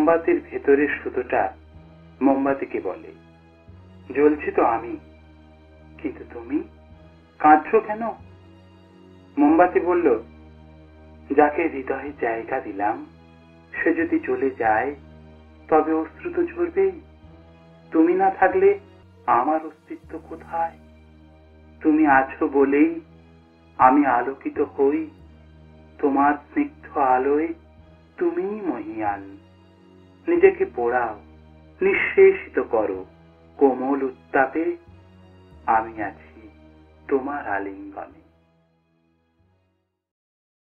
মোমবাতির ভেতরের সুতোটা মোমবাতিকে বলে, জ্বলছি তো আমি, কিন্তু তুমি কাঁদছো কেন? মোমবাতি বলল, যাকে হৃদয়ে জায়গা দিলাম সে যদি চলে যায় তবে অশ্রু তো ঝরবেই। তুমি না থাকলে আমার অস্তিত্ব কোথায়? তুমি আছো বলেই আমি আলোকিত হই। তোমার স্নিগ্ধ আলোয় তুমিই মহিয়ান। নিজেকে পোড়াও, নিঃশেষিত করো কোমল উত্তাপে, আমি আছি তোমার আলিঙ্গনে।